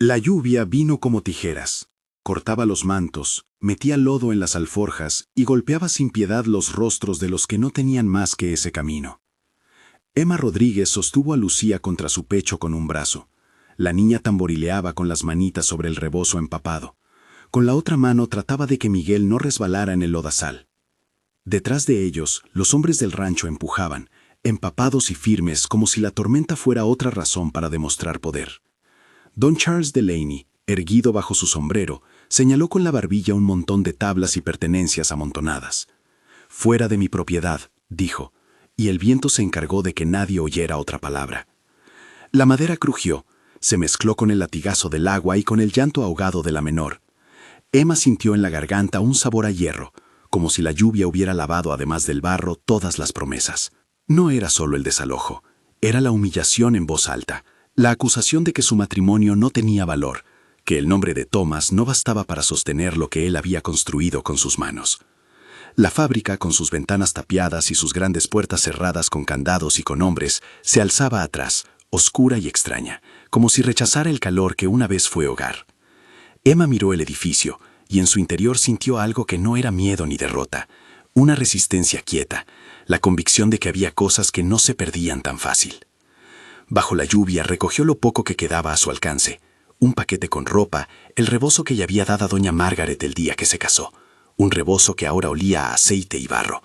La lluvia vino como tijeras. Cortaba los mantos, metía lodo en las alforjas y golpeaba sin piedad los rostros de los que no tenían más que ese camino. Emma Rodríguez sostuvo a Lucía contra su pecho con un brazo. La niña tamborileaba con las manitas sobre el rebozo empapado. Con la otra mano trataba de que Miguel no resbalara en el lodazal. Detrás de ellos, los hombres del rancho empujaban, empapados y firmes como si la tormenta fuera otra razón para demostrar poder. Don Charles Delaney, erguido bajo su sombrero, señaló con la barbilla un montón de tablas y pertenencias amontonadas. «Fuera de mi propiedad», dijo, y el viento se encargó de que nadie oyera otra palabra. La madera crujió, se mezcló con el latigazo del agua y con el llanto ahogado de la menor. Emma sintió en la garganta un sabor a hierro, como si la lluvia hubiera lavado además del barro todas las promesas. No era solo el desalojo, era la humillación en voz alta, la acusación de que su matrimonio no tenía valor, que el nombre de Thomas no bastaba para sostener lo que él había construido con sus manos. La fábrica, con sus ventanas tapiadas y sus grandes puertas cerradas con candados y con hombres, se alzaba atrás, oscura y extraña, como si rechazara el calor que una vez fue hogar. Emma miró el edificio, y en su interior sintió algo que no era miedo ni derrota, una resistencia quieta, la convicción de que había cosas que no se perdían tan fácil. Bajo la lluvia recogió lo poco que quedaba a su alcance, un paquete con ropa, el rebozo que le había dado a doña Margaret el día que se casó, un rebozo que ahora olía a aceite y barro,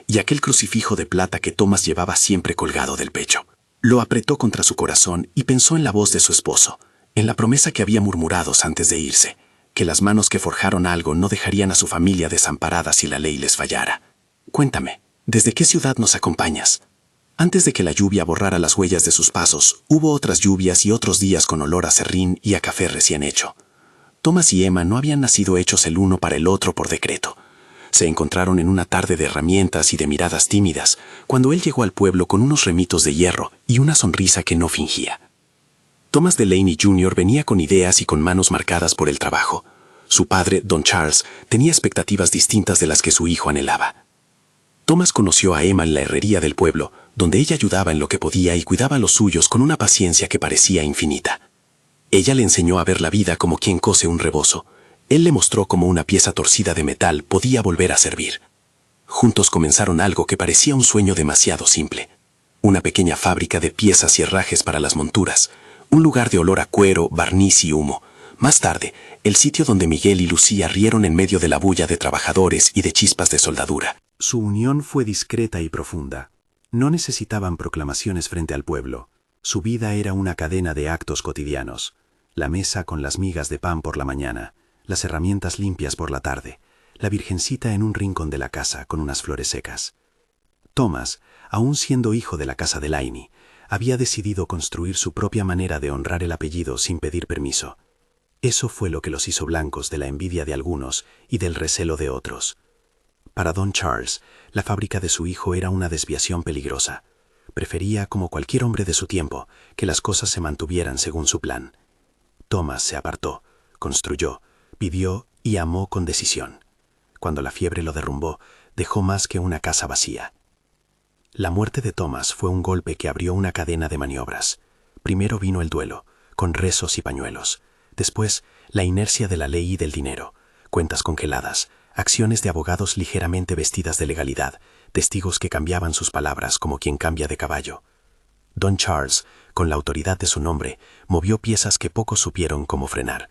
y aquel crucifijo de plata que Thomas llevaba siempre colgado del pecho. Lo apretó contra su corazón y pensó en la voz de su esposo, en la promesa que había murmurado antes de irse, que las manos que forjaron algo no dejarían a su familia desamparada si la ley les fallara. «Cuéntame, ¿desde qué ciudad nos acompañas?» Antes de que la lluvia borrara las huellas de sus pasos, hubo otras lluvias y otros días con olor a serrín y a café recién hecho. Thomas y Emma no habían nacido hechos el uno para el otro por decreto. Se encontraron en una tarde de herramientas y de miradas tímidas, cuando él llegó al pueblo con unos remitos de hierro y una sonrisa que no fingía. Thomas Delaney Jr. venía con ideas y con manos marcadas por el trabajo. Su padre, Don Charles, tenía expectativas distintas de las que su hijo anhelaba. Thomas conoció a Emma en la herrería del pueblo, donde ella ayudaba en lo que podía y cuidaba a los suyos con una paciencia que parecía infinita. Ella le enseñó a ver la vida como quien cose un rebozo. Él le mostró cómo una pieza torcida de metal podía volver a servir. Juntos comenzaron algo que parecía un sueño demasiado simple. Una pequeña fábrica de piezas y herrajes para las monturas, un lugar de olor a cuero, barniz y humo. Más tarde, el sitio donde Miguel y Lucía rieron en medio de la bulla de trabajadores y de chispas de soldadura. Su unión fue discreta y profunda. No necesitaban proclamaciones frente al pueblo. Su vida era una cadena de actos cotidianos. La mesa con las migas de pan por la mañana, las herramientas limpias por la tarde, la virgencita en un rincón de la casa con unas flores secas. Thomas, aun siendo hijo de la casa de Delaney, había decidido construir su propia manera de honrar el apellido sin pedir permiso. Eso fue lo que los hizo blancos de la envidia de algunos y del recelo de otros. Para Don Charles, la fábrica de su hijo era una desviación peligrosa. Prefería, como cualquier hombre de su tiempo, que las cosas se mantuvieran según su plan. Thomas se apartó, construyó, vivió y amó con decisión. Cuando la fiebre lo derrumbó, dejó más que una casa vacía. La muerte de Thomas fue un golpe que abrió una cadena de maniobras. Primero vino el duelo, con rezos y pañuelos. Después, la inercia de la ley y del dinero, cuentas congeladas, acciones de abogados ligeramente vestidas de legalidad, testigos que cambiaban sus palabras como quien cambia de caballo. Don Charles, con la autoridad de su nombre, movió piezas que pocos supieron cómo frenar.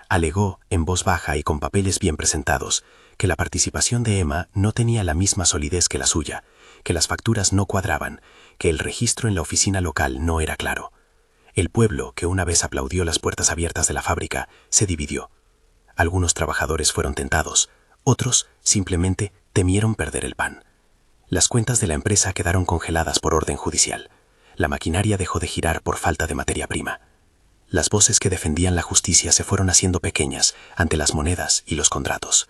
Alegó, en voz baja y con papeles bien presentados, que la participación de Emma no tenía la misma solidez que la suya, que las facturas no cuadraban, que el registro en la oficina local no era claro. El pueblo, que una vez aplaudió las puertas abiertas de la fábrica, se dividió. Algunos trabajadores fueron tentados, otros simplemente temieron perder el pan. Las cuentas de la empresa quedaron congeladas por orden judicial. La maquinaria dejó de girar por falta de materia prima. Las voces que defendían la justicia se fueron haciendo pequeñas ante las monedas y los contratos.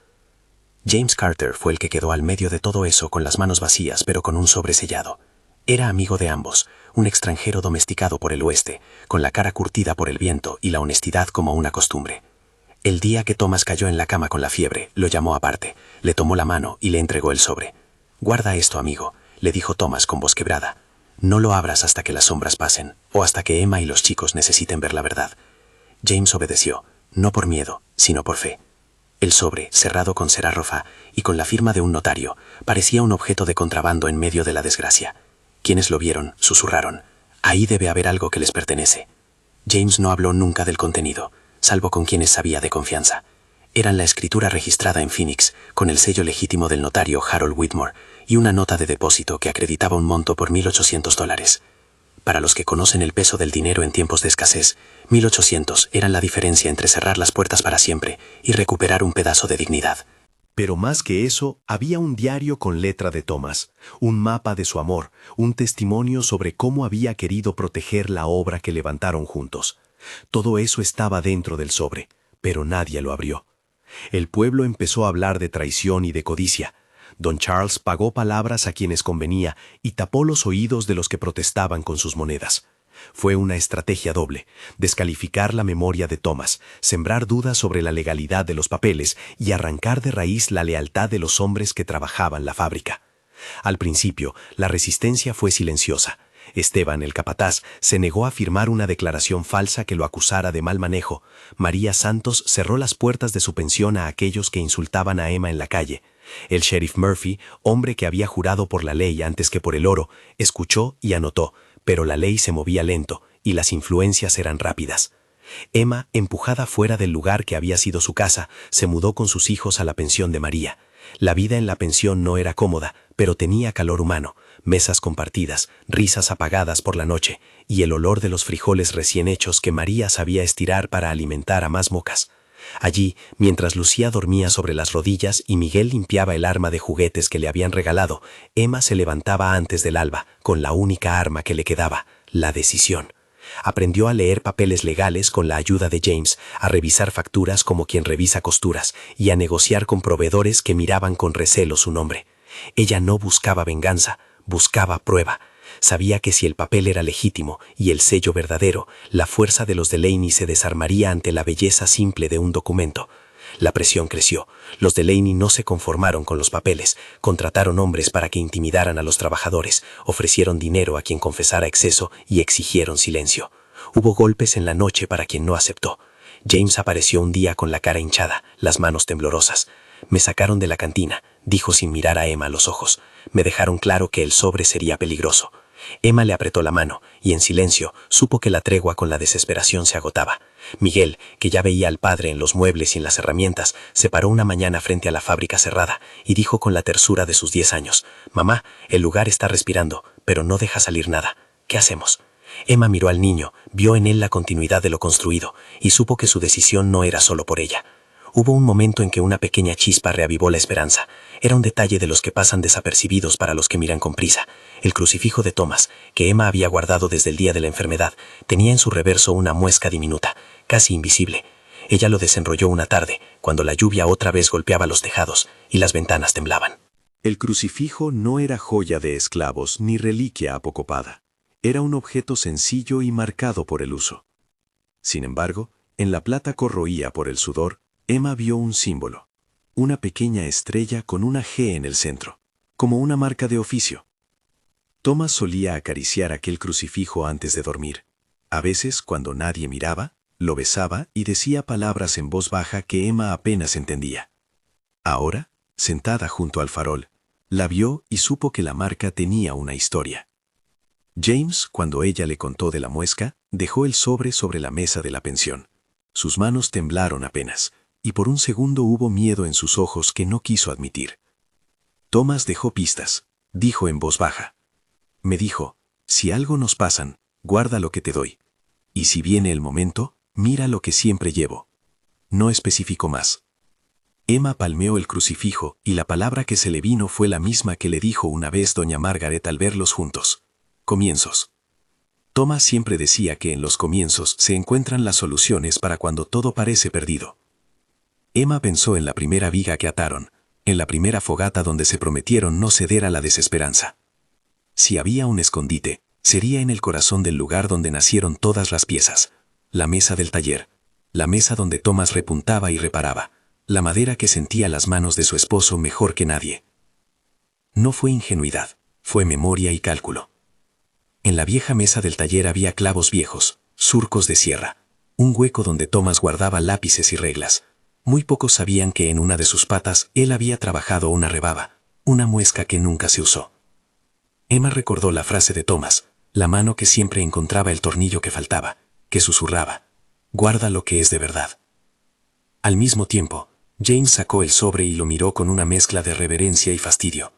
James Carter fue el que quedó al medio de todo eso con las manos vacías pero con un sobre sellado. Era amigo de ambos, un extranjero domesticado por el oeste, con la cara curtida por el viento y la honestidad como una costumbre. El día que Thomas cayó en la cama con la fiebre, lo llamó aparte, le tomó la mano y le entregó el sobre. «Guarda esto, amigo», le dijo Thomas con voz quebrada. «No lo abras hasta que las sombras pasen, o hasta que Emma y los chicos necesiten ver la verdad. James obedeció, no por miedo, sino por fe. El sobre, cerrado con cera roja y con la firma de un notario, parecía un objeto de contrabando en medio de la desgracia. Quienes lo vieron, susurraron, «Ahí debe haber algo que les pertenece». James no habló nunca del contenido, salvo con quienes sabía de confianza. Eran la escritura registrada en Phoenix, con el sello legítimo del notario Harold Whitmore, y una nota de depósito que acreditaba un monto por $1.800. Para los que conocen el peso del dinero en tiempos de escasez, 1.800 eran la diferencia entre cerrar las puertas para siempre y recuperar un pedazo de dignidad. Pero más que eso, había un diario con letra de Thomas, un mapa de su amor, un testimonio sobre cómo había querido proteger la obra que levantaron juntos. Todo eso estaba dentro del sobre, pero nadie lo abrió. El pueblo empezó a hablar de traición y de codicia. Don Charles pagó palabras a quienes convenía y tapó los oídos de los que protestaban con sus monedas. Fue una estrategia doble: descalificar la memoria de Thomas, sembrar dudas sobre la legalidad de los papeles y arrancar de raíz la lealtad de los hombres que trabajaban la fábrica. Al principio, la resistencia fue silenciosa. Esteban, el capataz, se negó a firmar una declaración falsa que lo acusara de mal manejo. María Santos cerró las puertas de su pensión a aquellos que insultaban a Emma en la calle. El sheriff Murphy, hombre que había jurado por la ley antes que por el oro, escuchó y anotó, pero la ley se movía lento y las influencias eran rápidas. Emma, empujada fuera del lugar que había sido su casa, se mudó con sus hijos a la pensión de María. La vida en la pensión no era cómoda, pero tenía calor humano, mesas compartidas, risas apagadas por la noche y el olor de los frijoles recién hechos que María sabía estirar para alimentar a más mocas. Allí, mientras Lucía dormía sobre las rodillas y Miguel limpiaba el arma de juguetes que le habían regalado, Emma se levantaba antes del alba, con la única arma que le quedaba, la decisión. Aprendió a leer papeles legales con la ayuda de James, a revisar facturas como quien revisa costuras y a negociar con proveedores que miraban con recelo su nombre. Ella no buscaba venganza, buscaba prueba. Sabía que si el papel era legítimo y el sello verdadero, la fuerza de los Delaney se desarmaría ante la belleza simple de un documento. La presión creció. Los Delaney no se conformaron con los papeles, contrataron hombres para que intimidaran a los trabajadores, ofrecieron dinero a quien confesara exceso y exigieron silencio. Hubo golpes en la noche para quien no aceptó. James apareció un día con la cara hinchada, las manos temblorosas. «Me sacaron de la cantina», dijo sin mirar a Emma a los ojos. «Me dejaron claro que el sobre sería peligroso». Emma le apretó la mano y en silencio supo que la tregua con la desesperación se agotaba. Miguel, que ya veía al padre en los muebles y en las herramientas, se paró una mañana frente a la fábrica cerrada y dijo con la tersura de sus 10 años, «Mamá, el lugar está respirando, pero no deja salir nada. ¿Qué hacemos?». Emma miró al niño, vio en él la continuidad de lo construido y supo que su decisión no era solo por ella. Hubo un momento en que una pequeña chispa reavivó la esperanza. Era un detalle de los que pasan desapercibidos para los que miran con prisa. El crucifijo de Thomas, que Emma había guardado desde el día de la enfermedad, tenía en su reverso una muesca diminuta, casi invisible. Ella lo desenrolló una tarde, cuando la lluvia otra vez golpeaba los tejados y las ventanas temblaban. El crucifijo no era joya de esclavos ni reliquia apocopada. Era un objeto sencillo y marcado por el uso. Sin embargo, en la plata corroída por el sudor, Emma vio un símbolo, una pequeña estrella con una G en el centro, como una marca de oficio. Thomas solía acariciar aquel crucifijo antes de dormir. A veces, cuando nadie miraba, lo besaba y decía palabras en voz baja que Emma apenas entendía. Ahora, sentada junto al farol, la vio y supo que la marca tenía una historia. James, cuando ella le contó de la muesca, dejó el sobre la mesa de la pensión. Sus manos temblaron apenas, y por un segundo hubo miedo en sus ojos que no quiso admitir. Thomas dejó pistas, dijo en voz baja. Me dijo, si algo nos pasan, guarda lo que te doy. Y si viene el momento, mira lo que siempre llevo. No especificó más. Emma palmeó el crucifijo y la palabra que se le vino fue la misma que le dijo una vez doña Margaret al verlos juntos. Comienzos. Thomas siempre decía que en los comienzos se encuentran las soluciones para cuando todo parece perdido. Emma pensó en la primera viga que ataron, en la primera fogata donde se prometieron no ceder a la desesperanza. Si había un escondite, sería en el corazón del lugar donde nacieron todas las piezas, la mesa del taller, la mesa donde Thomas repuntaba y reparaba, la madera que sentía las manos de su esposo mejor que nadie. No fue ingenuidad, fue memoria y cálculo. En la vieja mesa del taller había clavos viejos, surcos de sierra. un hueco donde Thomas guardaba lápices y reglas. Muy pocos sabían que en una de sus patas él había trabajado una rebaba, una muesca que nunca se usó. Emma recordó la frase de Thomas, la mano que siempre encontraba el tornillo que faltaba, que susurraba: guarda lo que es de verdad. Al mismo tiempo, James sacó el sobre y lo miró con una mezcla de reverencia y fastidio.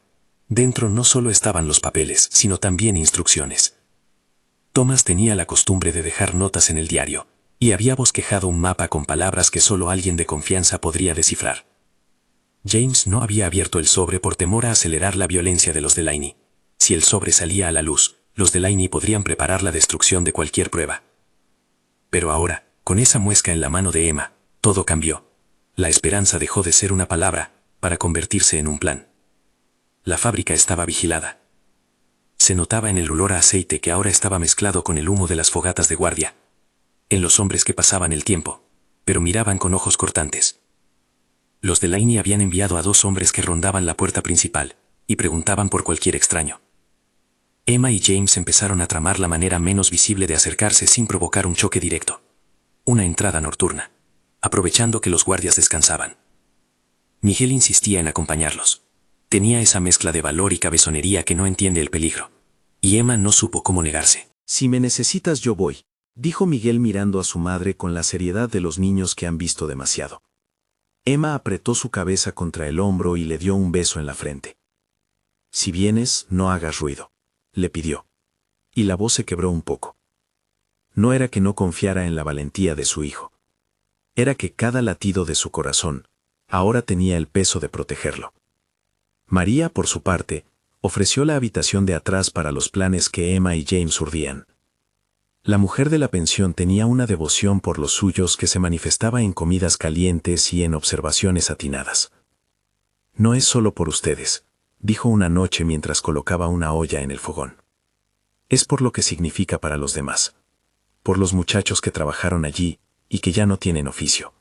Dentro no solo estaban los papeles, sino también instrucciones. Thomas tenía la costumbre de dejar notas en el diario, y había bosquejado un mapa con palabras que solo alguien de confianza podría descifrar. James no había abierto el sobre por temor a acelerar la violencia de los Delaney. Si el sobre salía a la luz, los Delaney podrían preparar la destrucción de cualquier prueba. Pero ahora, con esa muesca en la mano de Emma, todo cambió. La esperanza dejó de ser una palabra, para convertirse en un plan. La fábrica estaba vigilada. Se notaba en el olor a aceite que ahora estaba mezclado con el humo de las fogatas de guardia. En los hombres que pasaban el tiempo, pero miraban con ojos cortantes. Los Delaney habían enviado a 2 hombres que rondaban la puerta principal, y preguntaban por cualquier extraño. Emma y James empezaron a tramar la manera menos visible de acercarse sin provocar un choque directo. Una entrada nocturna, aprovechando que los guardias descansaban. Miguel insistía en acompañarlos. Tenía esa mezcla de valor y cabezonería que no entiende el peligro. Y Emma no supo cómo negarse. Si me necesitas yo voy, dijo Miguel mirando a su madre con la seriedad de los niños que han visto demasiado. Emma apretó su cabeza contra el hombro y le dio un beso en la frente. Si vienes, no hagas ruido, le pidió. Y la voz se quebró un poco. No era que no confiara en la valentía de su hijo. Era que cada latido de su corazón ahora tenía el peso de protegerlo. María, por su parte, ofreció la habitación de atrás para los planes que Emma y James urdían. La mujer de la pensión tenía una devoción por los suyos que se manifestaba en comidas calientes y en observaciones atinadas. No es solo por ustedes, dijo una noche mientras colocaba una olla en el fogón. Es por lo que significa para los demás. Por los muchachos que trabajaron allí y que ya no tienen oficio.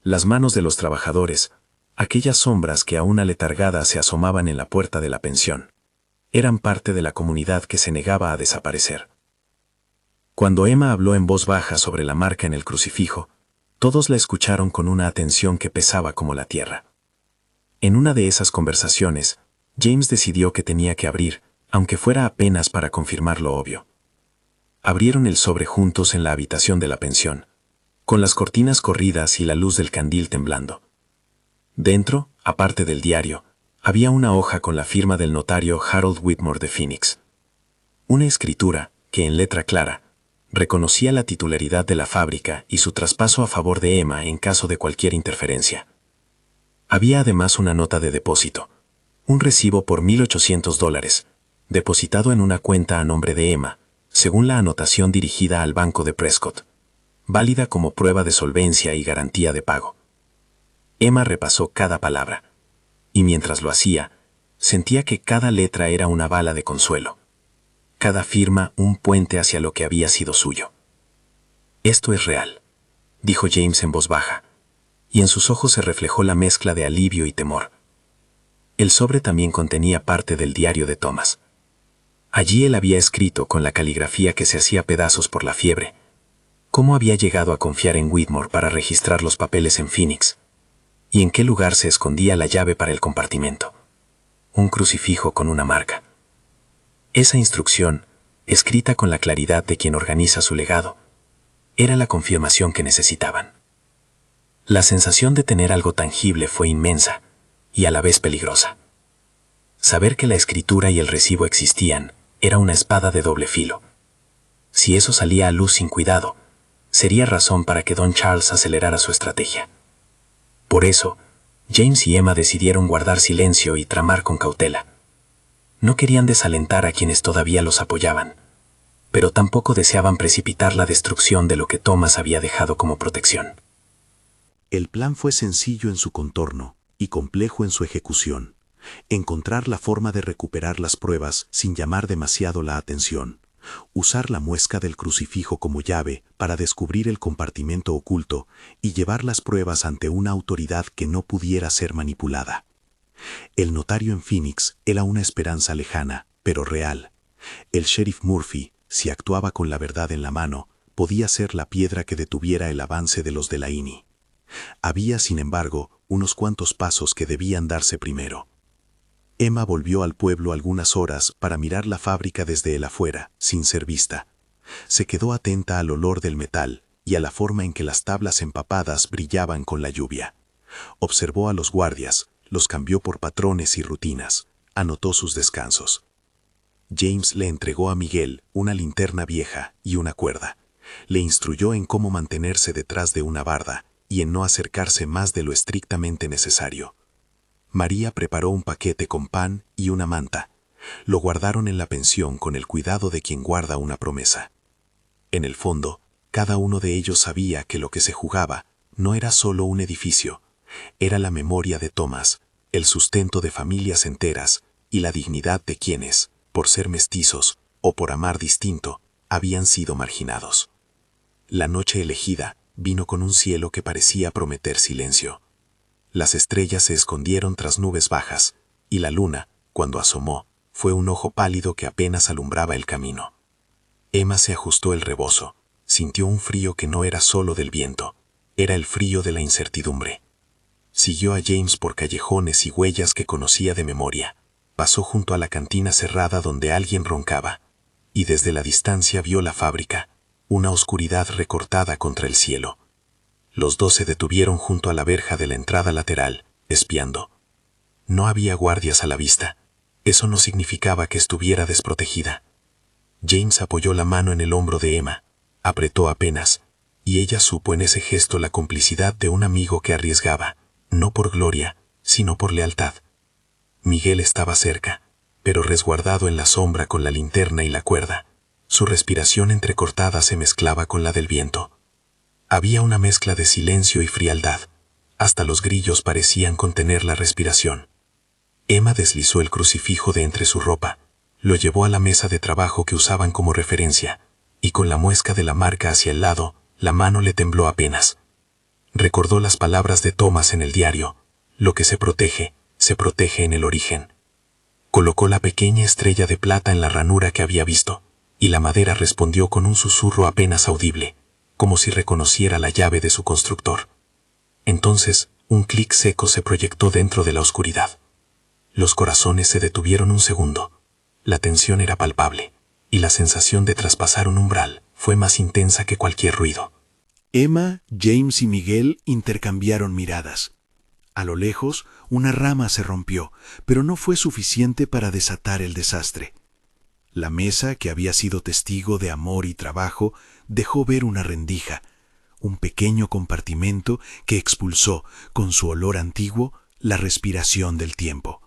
Las manos de los trabajadores, aquellas sombras que aún aletargadas se asomaban en la puerta de la pensión, eran parte de la comunidad que se negaba a desaparecer. Cuando Emma habló en voz baja sobre la marca en el crucifijo, todos la escucharon con una atención que pesaba como la tierra. En una de esas conversaciones, James decidió que tenía que abrir, aunque fuera apenas para confirmar lo obvio. Abrieron el sobre juntos en la habitación de la pensión, con las cortinas corridas y la luz del candil temblando. Dentro, aparte del diario, había una hoja con la firma del notario Harold Whitmore de Phoenix. Una escritura que, en letra clara, reconocía la titularidad de la fábrica y su traspaso a favor de Emma en caso de cualquier interferencia. Había además una nota de depósito, un recibo por $1,800, depositado en una cuenta a nombre de Emma, según la anotación dirigida al banco de Prescott, válida como prueba de solvencia y garantía de pago. Emma repasó cada palabra, y mientras lo hacía, sentía que cada letra era una bala de consuelo, cada firma un puente hacia lo que había sido suyo. Esto es real, dijo James en voz baja, y en sus ojos se reflejó la mezcla de alivio y temor. El sobre también contenía parte del diario de Thomas. Allí él había escrito con la caligrafía que se hacía pedazos por la fiebre cómo había llegado a confiar en Whitmore para registrar los papeles en Phoenix, y en qué lugar se escondía la llave para el compartimento. Un crucifijo con una marca. Esa instrucción, escrita con la claridad de quien organiza su legado, era la confirmación que necesitaban. La sensación de tener algo tangible fue inmensa y a la vez peligrosa. Saber que la escritura y el recibo existían era una espada de doble filo. Si eso salía a luz sin cuidado, sería razón para que Don Charles acelerara su estrategia. Por eso, James y Emma decidieron guardar silencio y tramar con cautela. No querían desalentar a quienes todavía los apoyaban, pero tampoco deseaban precipitar la destrucción de lo que Thomas había dejado como protección. El plan fue sencillo en su contorno y complejo en su ejecución. Encontrar la forma de recuperar las pruebas sin llamar demasiado la atención. Usar la muesca del crucifijo como llave para descubrir el compartimento oculto y llevar las pruebas ante una autoridad que no pudiera ser manipulada. El notario en Phoenix era una esperanza lejana, pero real. El sheriff Murphy, si actuaba con la verdad en la mano, podía ser la piedra que detuviera el avance de los Delaney. Había, sin embargo, unos cuantos pasos que debían darse primero. Emma volvió al pueblo algunas horas para mirar la fábrica desde el afuera, sin ser vista. Se quedó atenta al olor del metal y a la forma en que las tablas empapadas brillaban con la lluvia. Observó a los guardias, los cambió por patrones y rutinas, anotó sus descansos. James le entregó a Miguel una linterna vieja y una cuerda. Le instruyó en cómo mantenerse detrás de una barda y en no acercarse más de lo estrictamente necesario. María preparó un paquete con pan y una manta. Lo guardaron en la pensión con el cuidado de quien guarda una promesa. En el fondo, cada uno de ellos sabía que lo que se jugaba no era solo un edificio, era la memoria de Thomas, el sustento de familias enteras y la dignidad de quienes, por ser mestizos o por amar distinto, habían sido marginados. La noche elegida vino con un cielo que parecía prometer silencio. Las estrellas se escondieron tras nubes bajas, y la luna, cuando asomó, fue un ojo pálido que apenas alumbraba el camino. Emma se ajustó el rebozo, sintió un frío que no era solo del viento, era el frío de la incertidumbre. Siguió a James por callejones y huellas que conocía de memoria. Pasó junto a la cantina cerrada donde alguien roncaba, y desde la distancia vio la fábrica, una oscuridad recortada contra el cielo. Los dos se detuvieron junto a la verja de la entrada lateral, espiando. No había guardias a la vista. Eso no significaba que estuviera desprotegida. James apoyó la mano en el hombro de Emma, apretó apenas, y ella supo en ese gesto la complicidad de un amigo que arriesgaba, no por gloria, sino por lealtad. Miguel estaba cerca, pero resguardado en la sombra con la linterna y la cuerda. Su respiración entrecortada se mezclaba con la del viento. Había una mezcla de silencio y frialdad. Hasta los grillos parecían contener la respiración. Emma deslizó el crucifijo de entre su ropa, lo llevó a la mesa de trabajo que usaban como referencia, y con la muesca de la marca hacia el lado, la mano le tembló apenas. Recordó las palabras de Thomas en el diario: lo que se protege en el origen. Colocó la pequeña estrella de plata en la ranura que había visto, y la madera respondió con un susurro apenas audible, como si reconociera la llave de su constructor. Entonces, un clic seco se proyectó dentro de la oscuridad. Los corazones se detuvieron un segundo. La tensión era palpable, y la sensación de traspasar un umbral fue más intensa que cualquier ruido. Emma, James y Miguel intercambiaron miradas. A lo lejos, una rama se rompió, pero no fue suficiente para desatar el desastre. La mesa, que había sido testigo de amor y trabajo, dejó ver una rendija, un pequeño compartimento que expulsó, con su olor antiguo, la respiración del tiempo.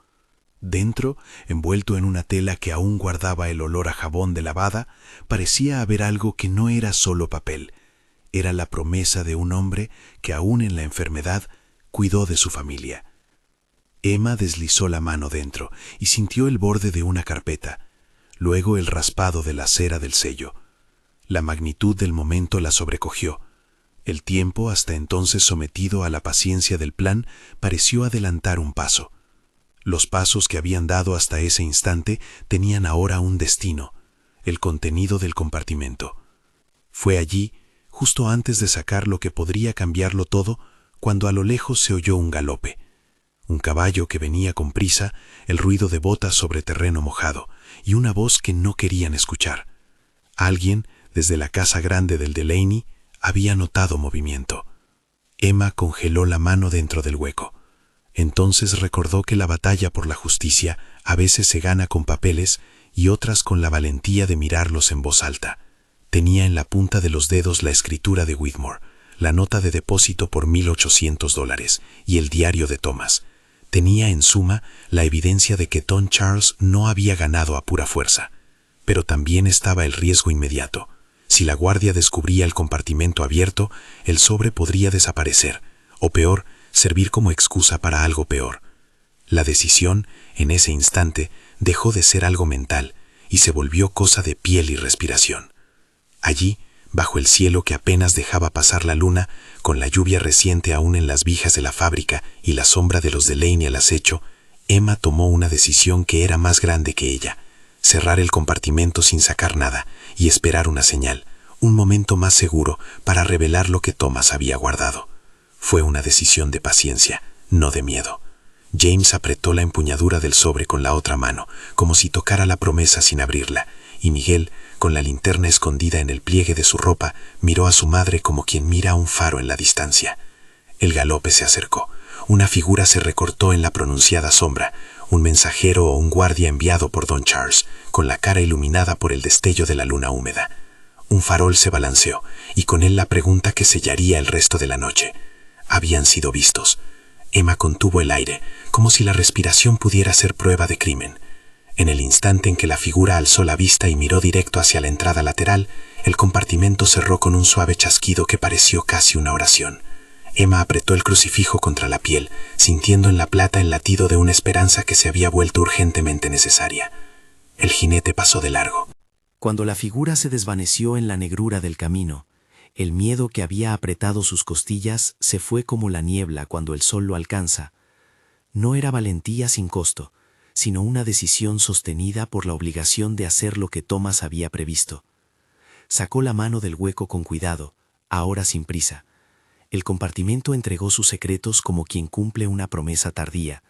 Dentro, envuelto en una tela que aún guardaba el olor a jabón de lavada, parecía haber algo que no era solo papel. Era la promesa de un hombre que, aún en la enfermedad, cuidó de su familia. Emma deslizó la mano dentro y sintió el borde de una carpeta, luego el raspado de la cera del sello. La magnitud del momento la sobrecogió. El tiempo, hasta entonces sometido a la paciencia del plan, pareció adelantar un paso. Los pasos que habían dado hasta ese instante tenían ahora un destino, el contenido del compartimento. Fue allí, justo antes de sacar lo que podría cambiarlo todo, cuando a lo lejos se oyó un galope. Un caballo que venía con prisa, el ruido de botas sobre terreno mojado, y una voz que no querían escuchar. Alguien, desde la casa grande del Delaney, había notado movimiento. Emma congeló la mano dentro del hueco. Entonces recordó que la batalla por la justicia a veces se gana con papeles y otras con la valentía de mirarlos en voz alta. Tenía en la punta de los dedos la escritura de Whitmore, la nota de depósito por $1,800 y el diario de Thomas. Tenía, en suma, la evidencia de que Tom Charles no había ganado a pura fuerza. Pero también estaba el riesgo inmediato. Si la guardia descubría el compartimento abierto, el sobre podría desaparecer, o peor, servir como excusa para algo peor. La decisión, en ese instante, dejó de ser algo mental y se volvió cosa de piel y respiración. Allí, bajo el cielo que apenas dejaba pasar la luna, con la lluvia reciente aún en las vijas de la fábrica y la sombra de los Delaney al acecho, Emma tomó una decisión que era más grande que ella: cerrar el compartimento sin sacar nada y esperar una señal, un momento más seguro para revelar lo que Thomas había guardado. Fue una decisión de paciencia, no de miedo. James apretó la empuñadura del sobre con la otra mano, como si tocara la promesa sin abrirla, y Miguel, con la linterna escondida en el pliegue de su ropa, miró a su madre como quien mira a un faro en la distancia. El galope se acercó. Una figura se recortó en la pronunciada sombra, un mensajero o un guardia enviado por Don Charles, con la cara iluminada por el destello de la luna húmeda. Un farol se balanceó, y con él la pregunta que sellaría el resto de la noche. Habían sido vistos. Emma contuvo el aire, como si la respiración pudiera ser prueba de crimen. En el instante en que la figura alzó la vista y miró directo hacia la entrada lateral, el compartimento cerró con un suave chasquido que pareció casi una oración. Emma apretó el crucifijo contra la piel, sintiendo en la plata el latido de una esperanza que se había vuelto urgentemente necesaria. El jinete pasó de largo. Cuando la figura se desvaneció en la negrura del camino, el miedo que había apretado sus costillas se fue como la niebla cuando el sol lo alcanza. No era valentía sin costo, sino una decisión sostenida por la obligación de hacer lo que Thomas había previsto. Sacó la mano del hueco con cuidado, ahora sin prisa. El compartimento entregó sus secretos como quien cumple una promesa tardía.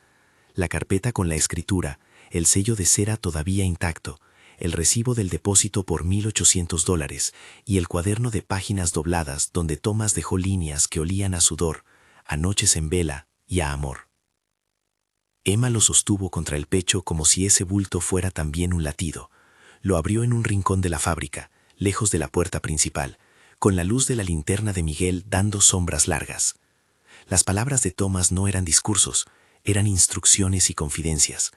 La carpeta con la escritura, el sello de cera todavía intacto, el recibo del depósito por $1,800 y el cuaderno de páginas dobladas donde Thomas dejó líneas que olían a sudor, a noches en vela y a amor. Emma lo sostuvo contra el pecho como si ese bulto fuera también un latido. Lo abrió en un rincón de la fábrica, lejos de la puerta principal, con la luz de la linterna de Miguel dando sombras largas. Las palabras de Thomas no eran discursos, eran instrucciones y confidencias.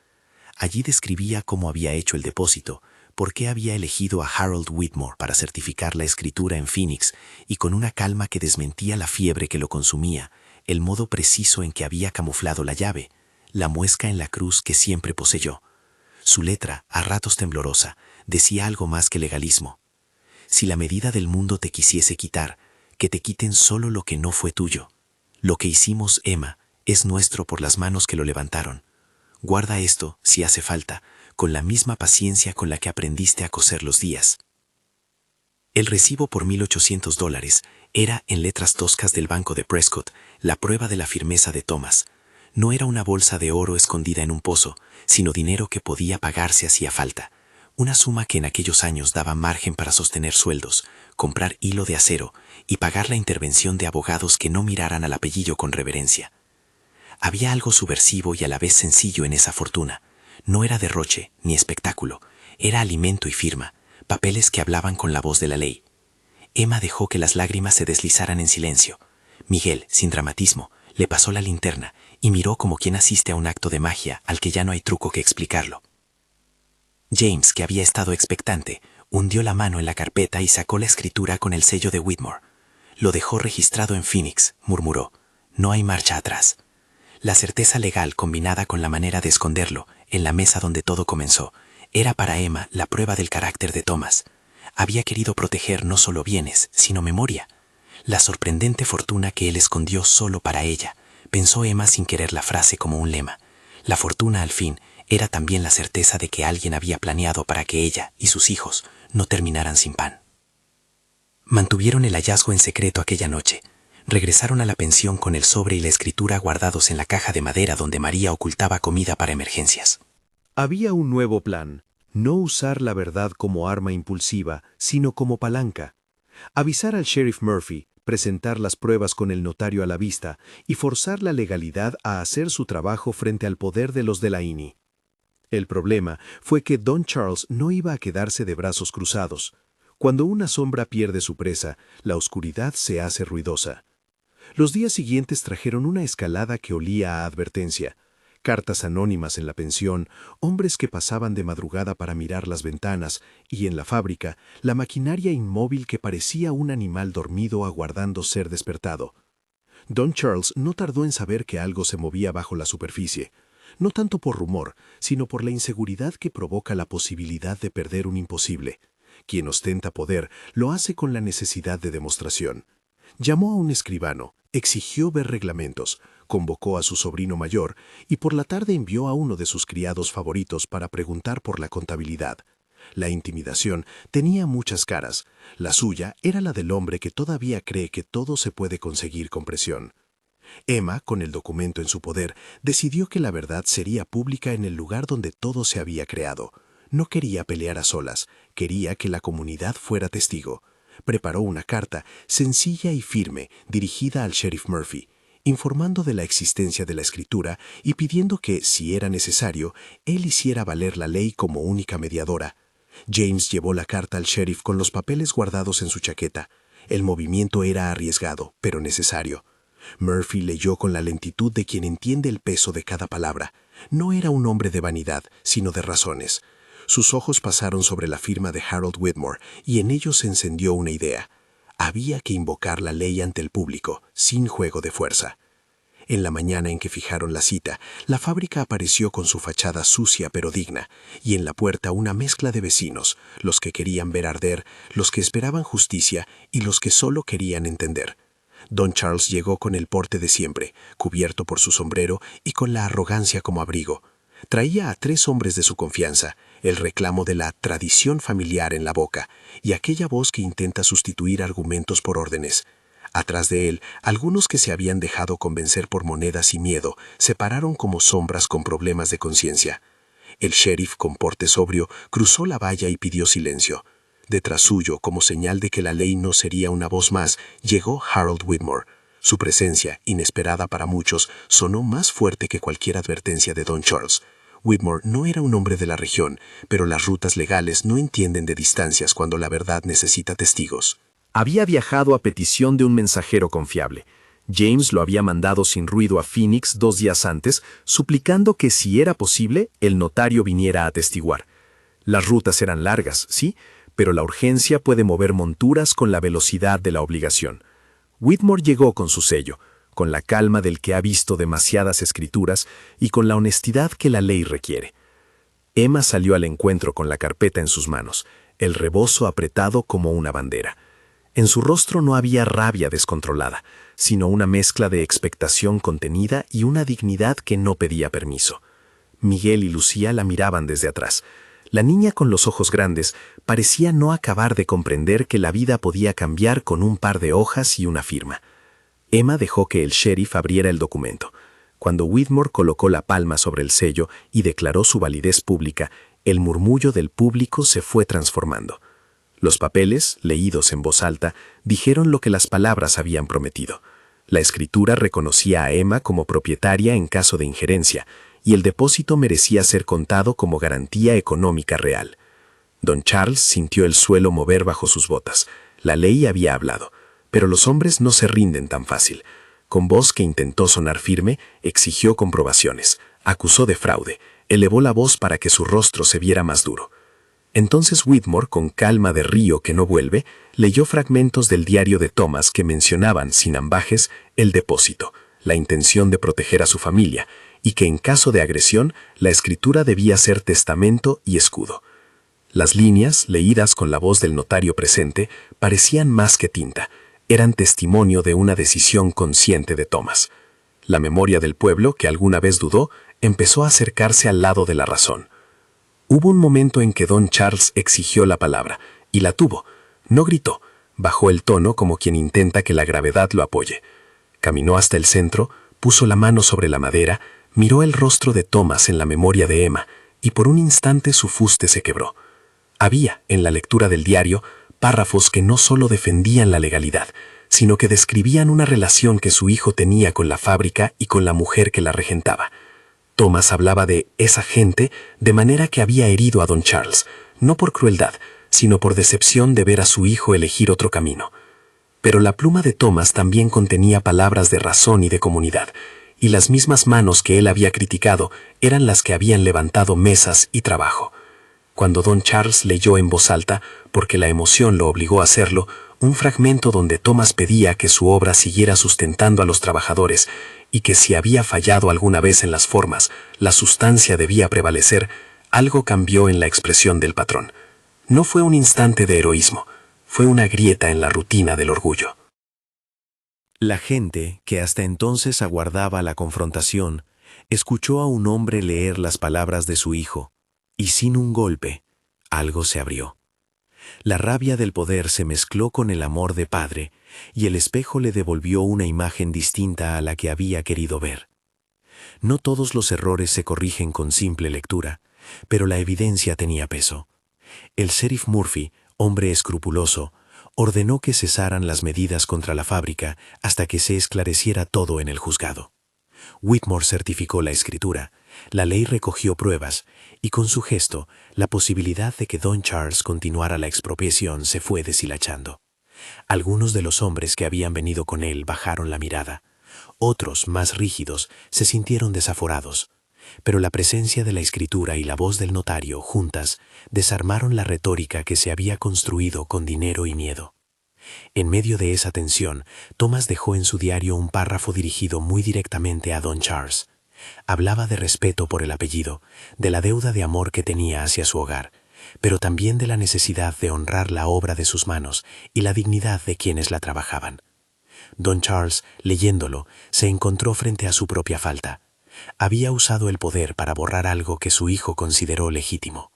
Allí describía cómo había hecho el depósito, por qué había elegido a Harold Whitmore para certificar la escritura en Phoenix, y con una calma que desmentía la fiebre que lo consumía, el modo preciso en que había camuflado la llave, la muesca en la cruz que siempre poseyó. Su letra, a ratos temblorosa, decía algo más que legalismo. Si la medida del mundo te quisiese quitar, que te quiten solo lo que no fue tuyo. Lo que hicimos, Emma, es nuestro por las manos que lo levantaron. Guarda esto, si hace falta, con la misma paciencia con la que aprendiste a coser los días. El recibo por $1,800 era, en letras toscas del banco de Prescott, la prueba de la firmeza de Thomas. No era una bolsa de oro escondida en un pozo, sino dinero que podía pagar si hacía falta. Una suma que en aquellos años daba margen para sostener sueldos, comprar hilo de acero y pagar la intervención de abogados que no miraran al apellido con reverencia. Había algo subversivo y a la vez sencillo en esa fortuna. No era derroche ni espectáculo, era alimento y firma, papeles que hablaban con la voz de la ley. Emma dejó que las lágrimas se deslizaran en silencio. Miguel, sin dramatismo, le pasó la linterna y miró como quien asiste a un acto de magia al que ya no hay truco que explicarlo. James, que había estado expectante, hundió la mano en la carpeta y sacó la escritura con el sello de Whitmore. Lo dejó registrado en Phoenix, murmuró. No hay marcha atrás. La certeza legal combinada con la manera de esconderlo, en la mesa donde todo comenzó, era para Emma la prueba del carácter de Thomas. Había querido proteger no solo bienes, sino memoria. La sorprendente fortuna que él escondió solo para ella, pensó Emma sin querer la frase como un lema. La fortuna, al fin, era también la certeza de que alguien había planeado para que ella y sus hijos no terminaran sin pan. Mantuvieron el hallazgo en secreto aquella noche. Regresaron a la pensión con el sobre y la escritura guardados en la caja de madera donde María ocultaba comida para emergencias. Había un nuevo plan: no usar la verdad como arma impulsiva, sino como palanca. Avisar al sheriff Murphy, presentar las pruebas con el notario a la vista y forzar la legalidad a hacer su trabajo frente al poder de los Delaunay. El problema fue que Don Charles no iba a quedarse de brazos cruzados. Cuando una sombra pierde su presa, la oscuridad se hace ruidosa. Los días siguientes trajeron una escalada que olía a advertencia. Cartas anónimas en la pensión, hombres que pasaban de madrugada para mirar las ventanas, y en la fábrica, la maquinaria inmóvil que parecía un animal dormido aguardando ser despertado. Don Charles no tardó en saber que algo se movía bajo la superficie. No tanto por rumor, sino por la inseguridad que provoca la posibilidad de perder un imposible. Quien ostenta poder lo hace con la necesidad de demostración. Llamó a un escribano, exigió ver reglamentos, convocó a su sobrino mayor y por la tarde envió a uno de sus criados favoritos para preguntar por la contabilidad. La intimidación tenía muchas caras. La suya era la del hombre que todavía cree que todo se puede conseguir con presión. Emma, con el documento en su poder, decidió que la verdad sería pública en el lugar donde todo se había creado. No quería pelear a solas, quería que la comunidad fuera testigo. Preparó una carta, sencilla y firme, dirigida al sheriff Murphy, informando de la existencia de la escritura y pidiendo que, si era necesario, él hiciera valer la ley como única mediadora. James llevó la carta al sheriff con los papeles guardados en su chaqueta. El movimiento era arriesgado, pero necesario. Murphy leyó con la lentitud de quien entiende el peso de cada palabra. No era un hombre de vanidad, sino de razones. Sus ojos pasaron sobre la firma de Harold Whitmore y en ellos se encendió una idea. Había que invocar la ley ante el público, sin juego de fuerza. En la mañana en que fijaron la cita, la fábrica apareció con su fachada sucia pero digna, y en la puerta una mezcla de vecinos, los que querían ver arder, los que esperaban justicia y los que solo querían entender. Don Charles llegó con el porte de siempre, cubierto por su sombrero y con la arrogancia como abrigo. Traía a 3 hombres de su confianza, el reclamo de la tradición familiar en la boca y aquella voz que intenta sustituir argumentos por órdenes. Atrás de él, algunos que se habían dejado convencer por monedas y miedo se pararon como sombras con problemas de conciencia. El sheriff, con porte sobrio, cruzó la valla y pidió silencio. Detrás suyo, como señal de que la ley no sería una voz más, llegó Harold Whitmore. Su presencia, inesperada para muchos, sonó más fuerte que cualquier advertencia de Don Charles. Whitmore no era un hombre de la región, pero las rutas legales no entienden de distancias cuando la verdad necesita testigos. Había viajado a petición de un mensajero confiable. James lo había mandado sin ruido a Phoenix 2 días antes, suplicando que, si era posible, el notario viniera a atestiguar. Las rutas eran largas, sí, pero la urgencia puede mover monturas con la velocidad de la obligación. Whitmore llegó con su sello, con la calma del que ha visto demasiadas escrituras y con la honestidad que la ley requiere. Emma salió al encuentro con la carpeta en sus manos, el rebozo apretado como una bandera. En su rostro no había rabia descontrolada, sino una mezcla de expectación contenida y una dignidad que no pedía permiso. Miguel y Lucía la miraban desde atrás. La niña con los ojos grandes parecía no acabar de comprender que la vida podía cambiar con un par de hojas y una firma. Emma dejó que el sheriff abriera el documento. Cuando Whitmore colocó la palma sobre el sello y declaró su validez pública, el murmullo del público se fue transformando. Los papeles, leídos en voz alta, dijeron lo que las palabras habían prometido. La escritura reconocía a Emma como propietaria en caso de injerencia, y el depósito merecía ser contado como garantía económica real. Don Charles sintió el suelo mover bajo sus botas. La ley había hablado, pero los hombres no se rinden tan fácil. Con voz que intentó sonar firme, exigió comprobaciones, acusó de fraude, elevó la voz para que su rostro se viera más duro. Entonces Whitmore, con calma de río que no vuelve, leyó fragmentos del diario de Thomas que mencionaban, sin ambajes, el depósito, la intención de proteger a su familia, y que en caso de agresión, la escritura debía ser testamento y escudo. Las líneas, leídas con la voz del notario presente, parecían más que tinta, eran testimonio de una decisión consciente de Thomas. La memoria del pueblo, que alguna vez dudó, empezó a acercarse al lado de la razón. Hubo un momento en que Don Charles exigió la palabra, y la tuvo. No gritó, bajó el tono como quien intenta que la gravedad lo apoye. Caminó hasta el centro, puso la mano sobre la madera, miró el rostro de Thomas en la memoria de Emma, y por un instante su fuste se quebró. Había, en la lectura del diario, párrafos que no solo defendían la legalidad, sino que describían una relación que su hijo tenía con la fábrica y con la mujer que la regentaba. Thomas hablaba de esa gente de manera que había herido a Don Charles, no por crueldad, sino por decepción de ver a su hijo elegir otro camino. Pero la pluma de Thomas también contenía palabras de razón y de comunidad, y las mismas manos que él había criticado eran las que habían levantado mesas y trabajo. Cuando Don Charles leyó en voz alta, porque la emoción lo obligó a hacerlo, un fragmento donde Thomas pedía que su obra siguiera sustentando a los trabajadores y que si había fallado alguna vez en las formas, la sustancia debía prevalecer, algo cambió en la expresión del patrón. No fue un instante de heroísmo, fue una grieta en la rutina del orgullo. La gente, que hasta entonces aguardaba la confrontación, escuchó a un hombre leer las palabras de su hijo, y sin un golpe, algo se abrió. La rabia del poder se mezcló con el amor de padre, y el espejo le devolvió una imagen distinta a la que había querido ver. No todos los errores se corrigen con simple lectura, pero la evidencia tenía peso. El sheriff Murphy, hombre escrupuloso, ordenó que cesaran las medidas contra la fábrica hasta que se esclareciera todo en el juzgado. Whitmore certificó la escritura, la ley recogió pruebas, y con su gesto, la posibilidad de que Don Charles continuara la expropiación se fue deshilachando. Algunos de los hombres que habían venido con él bajaron la mirada. Otros, más rígidos, se sintieron desaforados. Pero la presencia de la escritura y la voz del notario, juntas, desarmaron la retórica que se había construido con dinero y miedo. En medio de esa tensión, Thomas dejó en su diario un párrafo dirigido muy directamente a Don Charles. Hablaba de respeto por el apellido, de la deuda de amor que tenía hacia su hogar, pero también de la necesidad de honrar la obra de sus manos y la dignidad de quienes la trabajaban. Don Charles, leyéndolo, se encontró frente a su propia falta. Había usado el poder para borrar algo que su hijo consideró legítimo.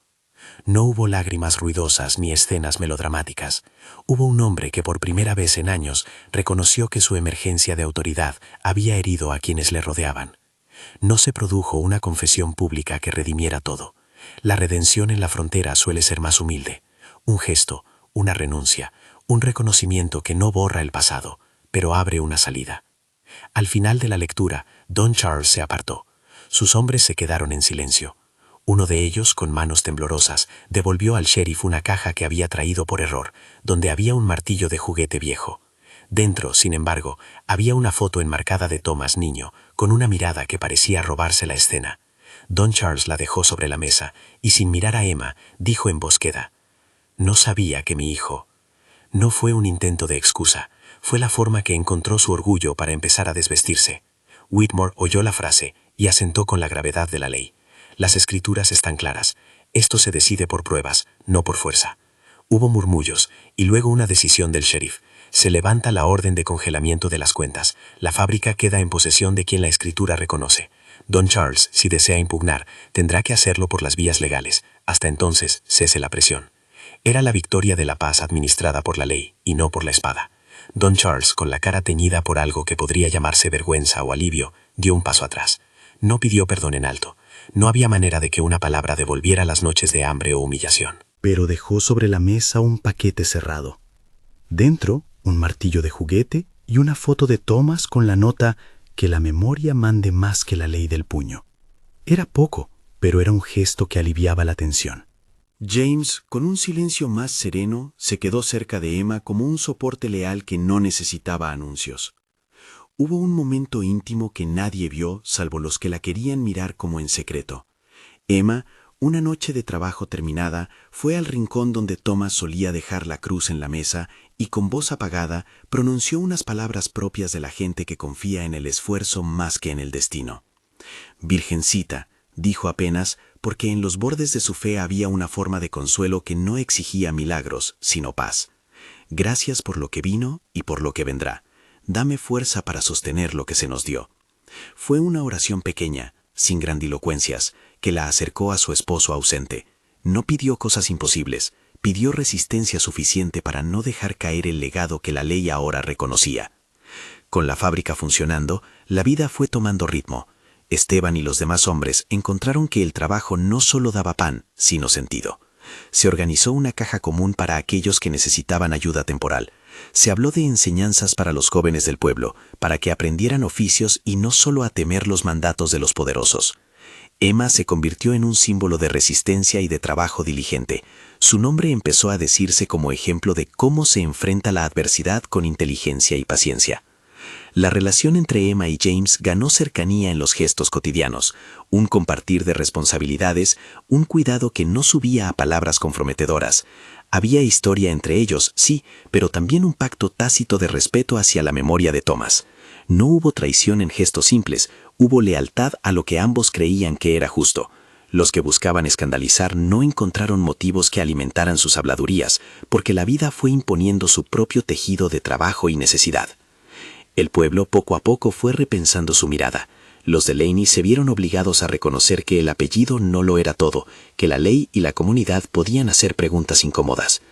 No hubo lágrimas ruidosas ni escenas melodramáticas. Hubo un hombre que por primera vez en años reconoció que su emergencia de autoridad había herido a quienes le rodeaban. No se produjo una confesión pública que redimiera todo. La redención en la frontera suele ser más humilde. Un gesto, una renuncia, un reconocimiento que no borra el pasado, pero abre una salida. Al final de la lectura, Don Charles se apartó. Sus hombres se quedaron en silencio. Uno de ellos, con manos temblorosas, devolvió al sheriff una caja que había traído por error, donde había un martillo de juguete viejo. Dentro, sin embargo, había una foto enmarcada de Thomas niño, con una mirada que parecía robarse la escena. Don Charles la dejó sobre la mesa y, sin mirar a Emma, dijo en voz queda: «No sabía que mi hijo». No fue un intento de excusa, fue la forma que encontró su orgullo para empezar a desvestirse. Whitmore oyó la frase y asentó con la gravedad de la ley. Las escrituras están claras. Esto se decide por pruebas, no por fuerza. Hubo murmullos y luego una decisión del sheriff. Se levanta la orden de congelamiento de las cuentas. La fábrica queda en posesión de quien la escritura reconoce. Don Charles, si desea impugnar, tendrá que hacerlo por las vías legales. Hasta entonces, cese la presión. Era la victoria de la paz administrada por la ley y no por la espada. Don Charles, con la cara teñida por algo que podría llamarse vergüenza o alivio, dio un paso atrás. No pidió perdón en alto. No había manera de que una palabra devolviera las noches de hambre o humillación. Pero dejó sobre la mesa un paquete cerrado. Dentro, un martillo de juguete y una foto de Thomas con la nota «Que la memoria mande más que la ley del puño». Era poco, pero era un gesto que aliviaba la tensión. James, con un silencio más sereno, se quedó cerca de Emma como un soporte leal que no necesitaba anuncios. Hubo un momento íntimo que nadie vio, salvo los que la querían mirar como en secreto. Emma, una noche de trabajo terminada, fue al rincón donde Thomas solía dejar la cruz en la mesa y con voz apagada pronunció unas palabras propias de la gente que confía en el esfuerzo más que en el destino. «Virgencita», dijo apenas, porque en los bordes de su fe había una forma de consuelo que no exigía milagros, sino paz. «Gracias por lo que vino y por lo que vendrá. Dame fuerza para sostener lo que se nos dio». Fue una oración pequeña, sin grandilocuencias, que la acercó a su esposo ausente. No pidió cosas imposibles, pidió resistencia suficiente para no dejar caer el legado que la ley ahora reconocía. Con la fábrica funcionando, la vida fue tomando ritmo. Esteban y los demás hombres encontraron que el trabajo no solo daba pan, sino sentido. Se organizó una caja común para aquellos que necesitaban ayuda temporal. Se habló de enseñanzas para los jóvenes del pueblo, para que aprendieran oficios y no solo a temer los mandatos de los poderosos. Emma se convirtió en un símbolo de resistencia y de trabajo diligente. Su nombre empezó a decirse como ejemplo de cómo se enfrenta la adversidad con inteligencia y paciencia. La relación entre Emma y James ganó cercanía en los gestos cotidianos, un compartir de responsabilidades, un cuidado que no subía a palabras comprometedoras. Había historia entre ellos, sí, pero también un pacto tácito de respeto hacia la memoria de Thomas. No hubo traición en gestos simples, hubo lealtad a lo que ambos creían que era justo. Los que buscaban escandalizar no encontraron motivos que alimentaran sus habladurías, porque la vida fue imponiendo su propio tejido de trabajo y necesidad. El pueblo poco a poco fue repensando su mirada. Los Delaney se vieron obligados a reconocer que el apellido no lo era todo, que la ley y la comunidad podían hacer preguntas incómodas.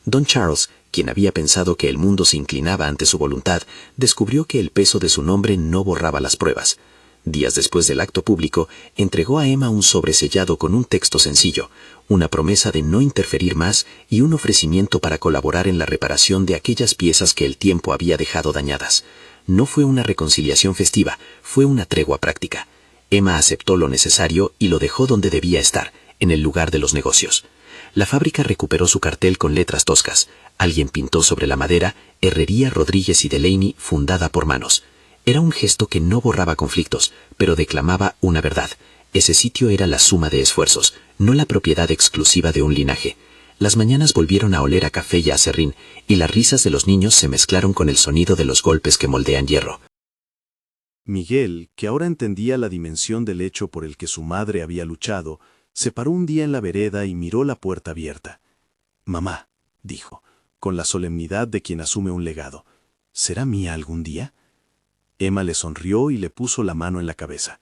Don Charles, quien había pensado que el mundo se inclinaba ante su voluntad, descubrió que el peso de su nombre no borraba las pruebas. Días después del acto público, entregó a Emma un sobre sellado con un texto sencillo, una promesa de no interferir más y un ofrecimiento para colaborar en la reparación de aquellas piezas que el tiempo había dejado dañadas. No fue una reconciliación festiva, fue una tregua práctica. Emma aceptó lo necesario y lo dejó donde debía estar, en el lugar de los negocios. La fábrica recuperó su cartel con letras toscas. Alguien pintó sobre la madera Herrería Rodríguez y Delaney, fundada por manos. Era un gesto que no borraba conflictos, pero declamaba una verdad. Ese sitio era la suma de esfuerzos, no la propiedad exclusiva de un linaje. Las mañanas volvieron a oler a café y a aserrín, y las risas de los niños se mezclaron con el sonido de los golpes que moldean hierro. Miguel, que ahora entendía la dimensión del hecho por el que su madre había luchado, se paró un día en la vereda y miró la puerta abierta. «Mamá», dijo, con la solemnidad de quien asume un legado, «¿será mía algún día?» Emma le sonrió y le puso la mano en la cabeza.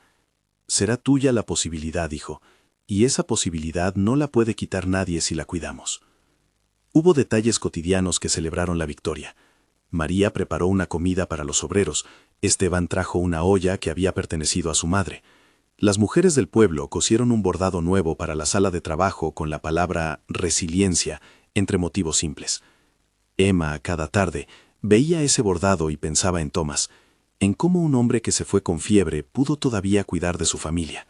«Será tuya la posibilidad», dijo, «y esa posibilidad no la puede quitar nadie si la cuidamos». Hubo detalles cotidianos que celebraron la victoria. María preparó una comida para los obreros, Esteban trajo una olla que había pertenecido a su madre. Las mujeres del pueblo cosieron un bordado nuevo para la sala de trabajo con la palabra resiliencia entre motivos simples. Emma, cada tarde, veía ese bordado y pensaba en Thomas, en cómo un hombre que se fue con fiebre pudo todavía cuidar de su familia.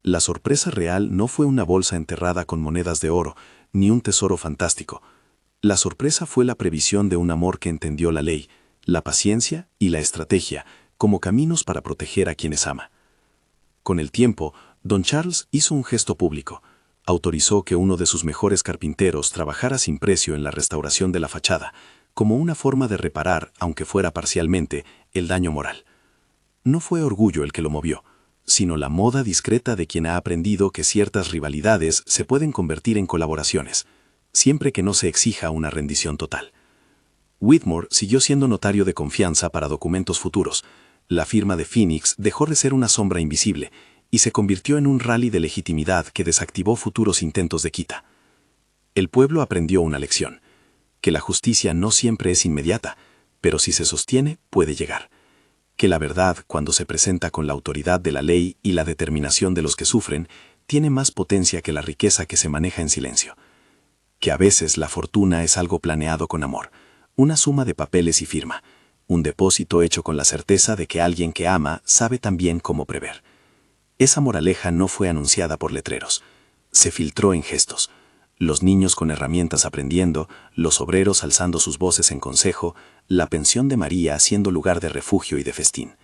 La sorpresa real no fue una bolsa enterrada con monedas de oro, ni un tesoro fantástico. La sorpresa fue la previsión de un amor que entendió la ley, la paciencia y la estrategia como caminos para proteger a quienes ama. Con el tiempo, don Charles hizo un gesto público. Autorizó que uno de sus mejores carpinteros trabajara sin precio en la restauración de la fachada, como una forma de reparar, aunque fuera parcialmente, el daño moral. No fue orgullo el que lo movió, sino la moda discreta de quien ha aprendido que ciertas rivalidades se pueden convertir en colaboraciones, siempre que no se exija una rendición total. Whitmore siguió siendo notario de confianza para documentos futuros. La firma de Phoenix dejó de ser una sombra invisible y se convirtió en un rally de legitimidad que desactivó futuros intentos de quita. El pueblo aprendió una lección, que la justicia no siempre es inmediata, pero si se sostiene, puede llegar. Que la verdad, cuando se presenta con la autoridad de la ley y la determinación de los que sufren, tiene más potencia que la riqueza que se maneja en silencio. Que a veces la fortuna es algo planeado con amor, una suma de papeles y firma, un depósito hecho con la certeza de que alguien que ama sabe también cómo prever. Esa moraleja no fue anunciada por letreros, se filtró en gestos. Los niños con herramientas aprendiendo, los obreros alzando sus voces en consejo, la pensión de María siendo lugar de refugio y de festín.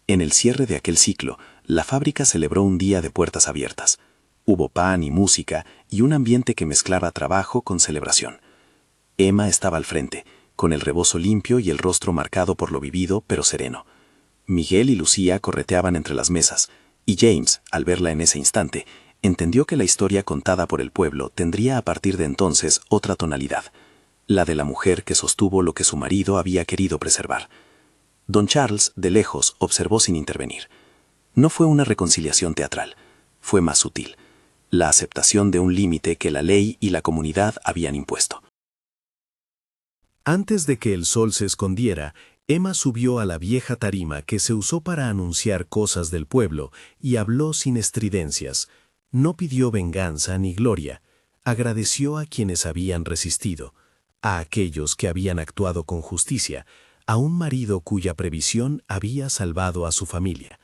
En el cierre de aquel ciclo, la fábrica celebró un día de puertas abiertas. Hubo pan y música y un ambiente que mezclaba trabajo con celebración. Emma estaba al frente, con el rebozo limpio y el rostro marcado por lo vivido, pero sereno. Miguel y Lucía correteaban entre las mesas, y James, al verla en ese instante, entendió que la historia contada por el pueblo tendría a partir de entonces otra tonalidad, la de la mujer que sostuvo lo que su marido había querido preservar. Don Charles, de lejos, observó sin intervenir. No fue una reconciliación teatral, fue más sutil, la aceptación de un límite que la ley y la comunidad habían impuesto. Antes de que el sol se escondiera, Emma subió a la vieja tarima que se usó para anunciar cosas del pueblo y habló sin estridencias. No pidió venganza ni gloria, agradeció a quienes habían resistido, a aquellos que habían actuado con justicia, a un marido cuya previsión había salvado a su familia.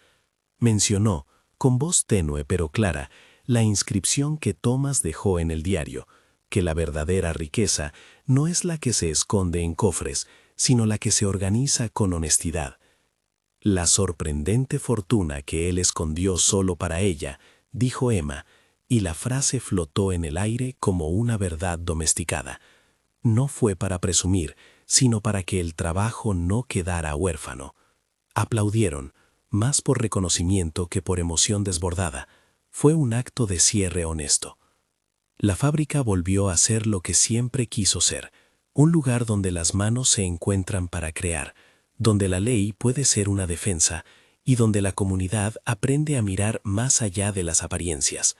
Mencionó, con voz tenue pero clara, la inscripción que Thomas dejó en el diario, que la verdadera riqueza no es la que se esconde en cofres, sino la que se organiza con honestidad. La sorprendente fortuna que él escondió solo para ella, dijo Emma, y la frase flotó en el aire como una verdad domesticada. No fue para presumir, sino para que el trabajo no quedara huérfano. Aplaudieron, más por reconocimiento que por emoción desbordada. Fue un acto de cierre honesto. La fábrica volvió a ser lo que siempre quiso ser, un lugar donde las manos se encuentran para crear, donde la ley puede ser una defensa y donde la comunidad aprende a mirar más allá de las apariencias.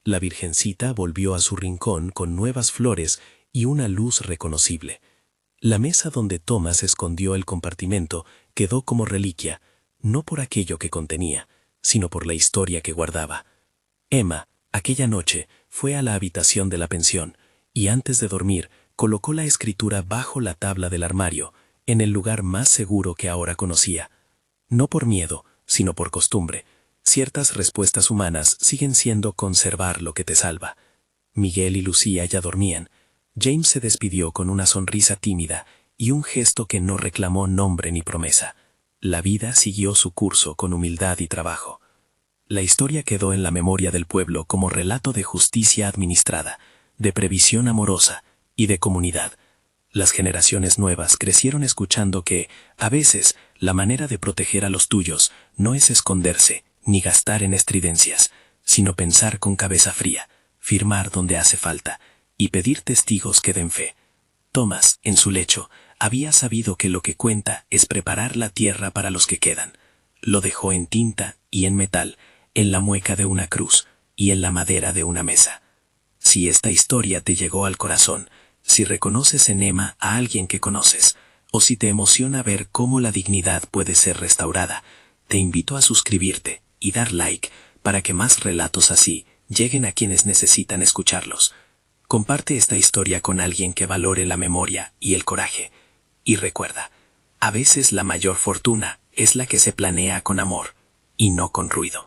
La Virgencita volvió a su rincón con nuevas flores y una luz reconocible. La mesa donde Thomas escondió el compartimento quedó como reliquia, no por aquello que contenía, sino por la historia que guardaba. Emma, aquella noche, fue a la habitación de la pensión y antes de dormir colocó la escritura bajo la tabla del armario, en el lugar más seguro que ahora conocía. No por miedo, sino por costumbre. Ciertas respuestas humanas siguen siendo conservar lo que te salva. Miguel y Lucía ya dormían. James se despidió con una sonrisa tímida y un gesto que no reclamó nombre ni promesa. La vida siguió su curso con humildad y trabajo. La historia quedó en la memoria del pueblo como relato de justicia administrada, de previsión amorosa y de comunidad. Las generaciones nuevas crecieron escuchando que, a veces, la manera de proteger a los tuyos no es esconderse ni gastar en estridencias, sino pensar con cabeza fría, firmar donde hace falta y pedir testigos que den fe. Thomas, en su lecho, había sabido que lo que cuenta es preparar la tierra para los que quedan. Lo dejó en tinta y en metal, en la mueca de una cruz y en la madera de una mesa. Si esta historia te llegó al corazón, si reconoces en Emma a alguien que conoces, o si te emociona ver cómo la dignidad puede ser restaurada, te invito a suscribirte y dar like para que más relatos así lleguen a quienes necesitan escucharlos. Comparte esta historia con alguien que valore la memoria y el coraje. Y recuerda, a veces la mayor fortuna es la que se planea con amor y no con ruido.